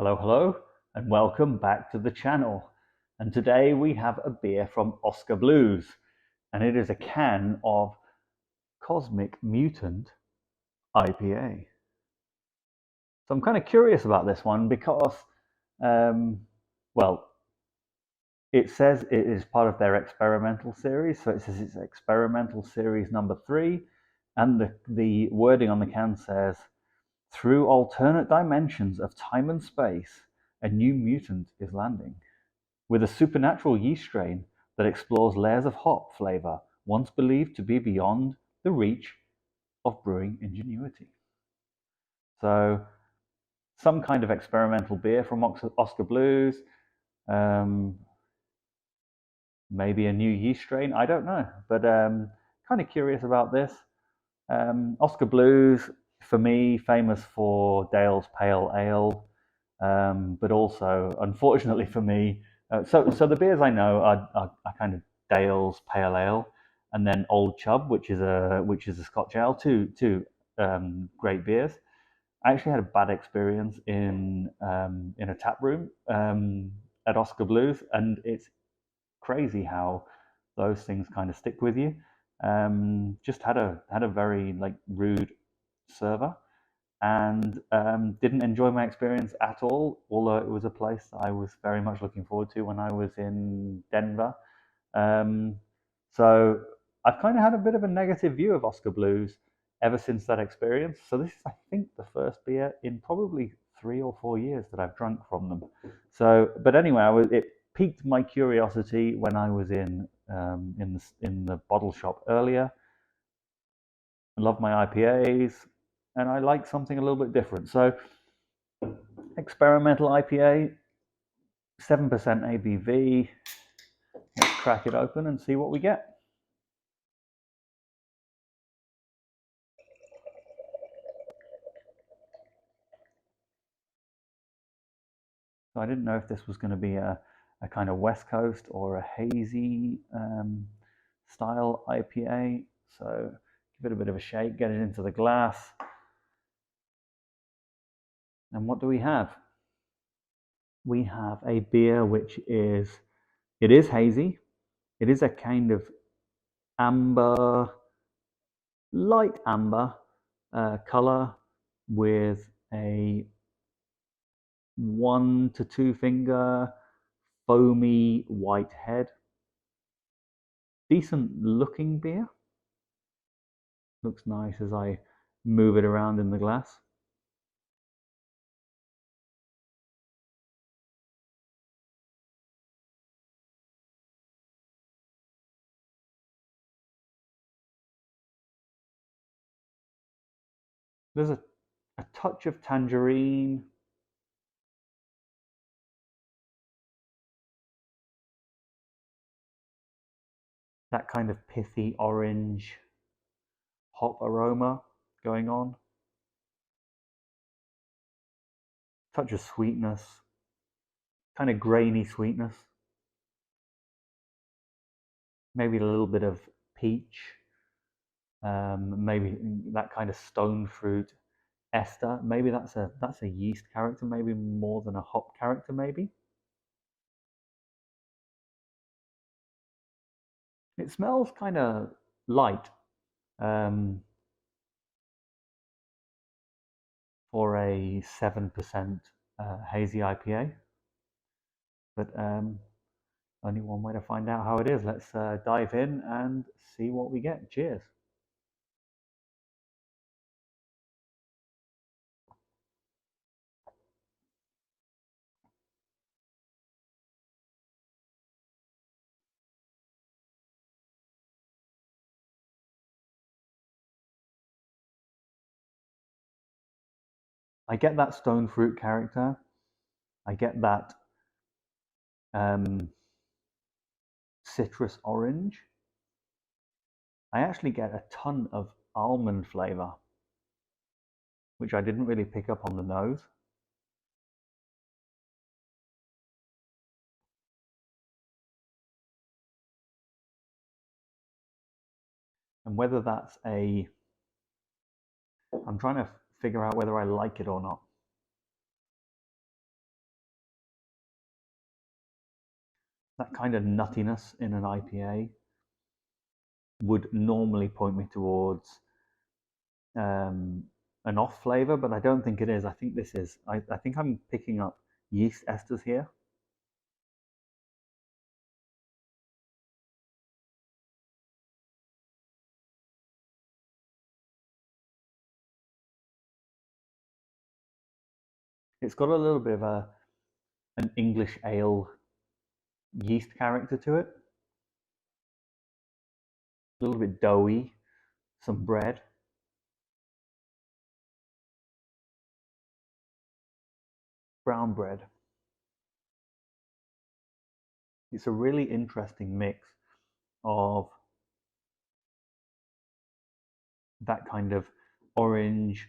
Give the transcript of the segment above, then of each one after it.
Hello, hello, and welcome back to the channel. And today we have a beer from Oskar Blues, and it is a can of Cosmic Mutant IPA. So I'm kind of curious about this one because, um, well, it says it is part of their experimental series. So it says it's experimental series number 3, and the wording on the can says, through alternate dimensions of time and space, a new mutant is landing. With a supernatural yeast strain that explores layers of hop flavor once believed to be beyond the reach of brewing ingenuity. So, some kind of experimental beer from Oskar Blues, um, maybe a new yeast strain, I don't know, but kind of curious about this. Oskar Blues, for me, famous for Dale's Pale Ale, but also, unfortunately for me, so the beers I know are kind of Dale's Pale Ale, and then Old Chub, which is a Scotch ale. Two great beers. I actually had a bad experience in a tap room at Oskar Blues, and it's crazy how those things kind of stick with you. Just had a very like rude server, and didn't enjoy my experience at all. Although it was a place that I was very much looking forward to when I was in Denver. Um, so I've kind of had a bit of a negative view of Oskar Blues ever since that experience. So this is, I think, the first beer in probably 3 or 4 years that I've drunk from them. So, but anyway, it piqued my curiosity when I was in the bottle shop earlier. I love my IPAs, and I like something a little bit different. So, experimental IPA, 7% ABV. Let's crack it open and see what we get. So I didn't know if this was going to be a kind of West Coast or a hazy style IPA. So give it a bit of a shake, get it into the glass. And what do we have? We have a beer which it is hazy. It is a kind of amber, light amber color with a 1 to 2 finger foamy white head. Decent looking beer. Looks nice as I move it around in the glass. There's a touch of tangerine, that kind of pithy orange hop aroma going on. Touch of sweetness, kind of grainy sweetness. Maybe a little bit of peach, maybe that kind of stone fruit ester. Maybe that's a yeast character, maybe more than a hop character, maybe. It smells kind of light um, for a 7% hazy IPA, but only one way to find out how it is. Let's dive in and see what we get. Cheers. I get that stone fruit character. I get that um, citrus orange. I actually get a ton of almond flavor, which I didn't really pick up on the nose. And whether that's I'm trying to figure out whether I like it or not. that kind of nuttiness in an IPA would normally point me towards um, an off flavor, but I don't think it is. I think this is. I think I'm picking up yeast esters here. It's got a little bit of an English ale yeast character to it. A little bit doughy, some bread, brown bread. It's a really interesting mix of that kind of orange,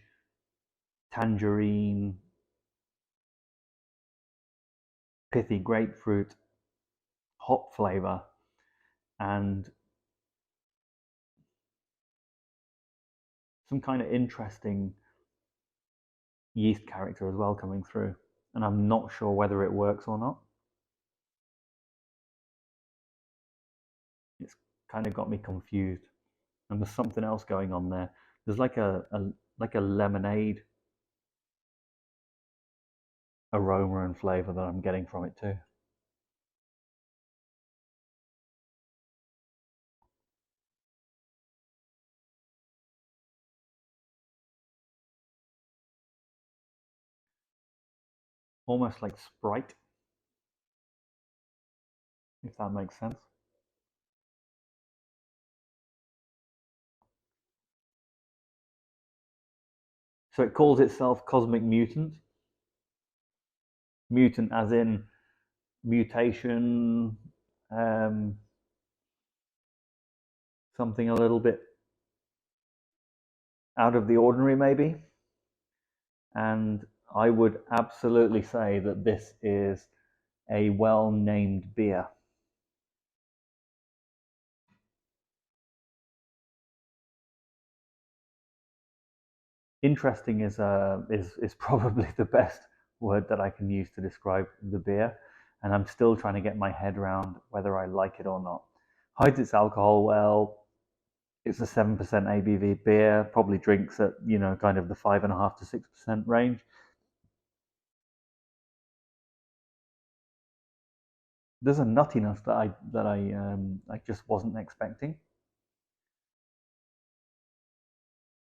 tangerine, pithy grapefruit, hop flavor, and some kind of interesting yeast character as well coming through. And I'm not sure whether it works or not. It's kind of got me confused. And there's something else going on there. There's like a lemonade aroma and flavor that I'm getting from it too. Almost like Sprite, if that makes sense. So it calls itself Cosmic Mutant. Mutant as in mutation, um, something a little bit out of the ordinary, maybe. And I would absolutely say that this is a well named beer. Interesting is probably the best word that I can use to describe the beer, and I'm still trying to get my head around whether I like it or not. Hides its alcohol well. It's a 7% ABV beer. Probably drinks at kind of the 5.5 to 6% range. There's a nuttiness that I just wasn't expecting.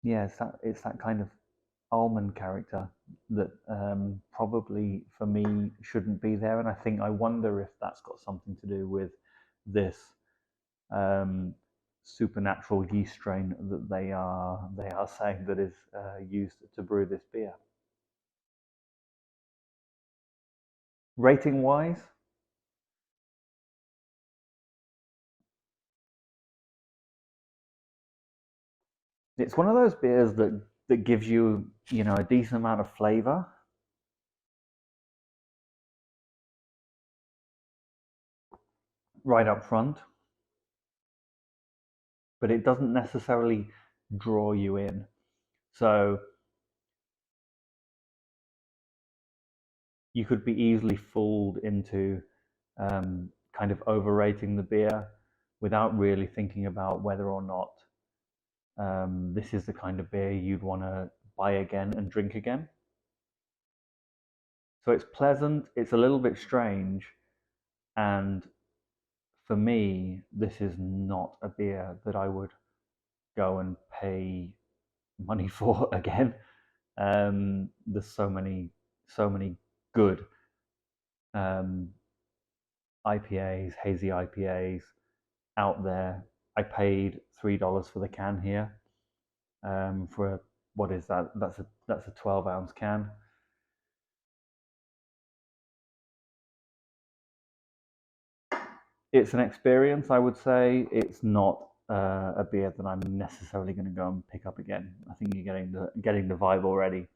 Yeah, it's that kind of almond character that probably for me shouldn't be there, and I wonder if that's got something to do with this um, supernatural yeast strain that they are saying that is used to brew this beer. Rating wise, it's one of those beers that gives you a decent amount of flavor right up front, but it doesn't necessarily draw you in. So you could be easily fooled into kind of overrating the beer without really thinking about whether or not this is the kind of beer you'd want to buy again and drink again. So it's pleasant, it's a little bit strange, and for me, this is not a beer that I would go and pay money for again. There's so many good um, IPAs, hazy IPAs out there. I paid $3 for the can here. For what is that? That's a 12-ounce can. It's an experience, I would say. It's not a beer that I'm necessarily going to go and pick up again. I think you're getting the vibe already.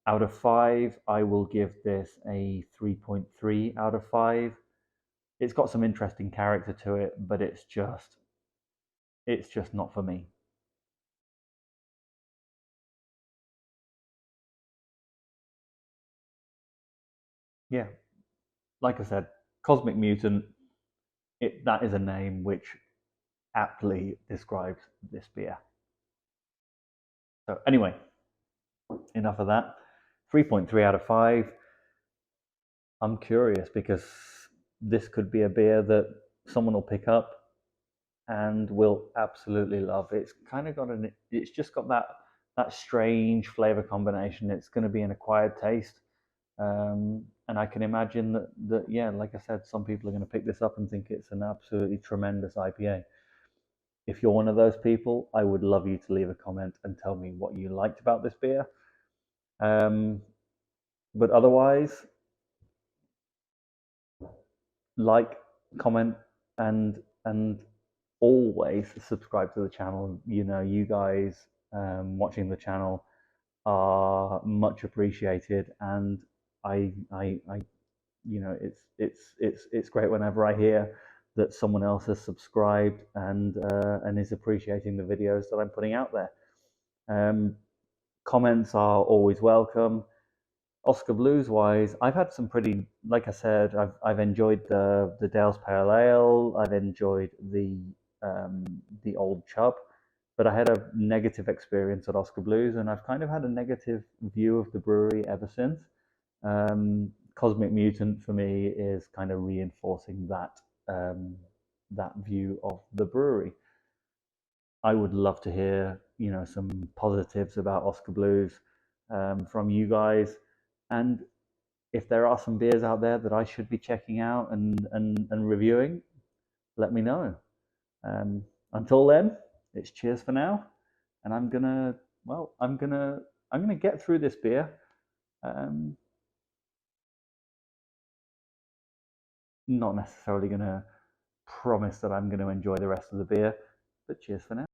Out of five, I will give this a 3.3 out of five. It's got some interesting character to it, but it's just not for me. Yeah, like I said, Cosmic Mutant. that is a name which aptly describes this beer. So anyway, enough of that. 3.3 out of 5. I'm curious because this could be a beer that someone will pick up and will absolutely love. It's kind of got it's just got that strange flavor combination. It's going to be an acquired taste. And I can imagine that, yeah, like I said, some people are going to pick this up and think it's an absolutely tremendous IPA. If you're one of those people, I would love you to leave a comment and tell me what you liked about this beer. But otherwise, like, comment, and always subscribe to the channel. You know, you guys watching the channel are much appreciated, and I you know, it's great whenever I hear that someone else has subscribed and is appreciating the videos that I'm putting out there. Comments are always welcome. Oskar Blues wise, I've had some pretty, like I said, I've enjoyed the Dale's Pale Ale. I've enjoyed the Old Chub, but I had a negative experience at Oskar Blues, and I've kind of had a negative view of the brewery ever since. Cosmic Mutant for me is kind of reinforcing that view of the brewery. I would love to hear, you know, some positives about Oskar Blues from you guys, and if there are some beers out there that I should be checking out and reviewing, let me know. Until then, it's cheers for now, and I'm gonna get through this beer. Um, Not necessarily gonna promise that I'm going to enjoy the rest of the beer, but cheers for now.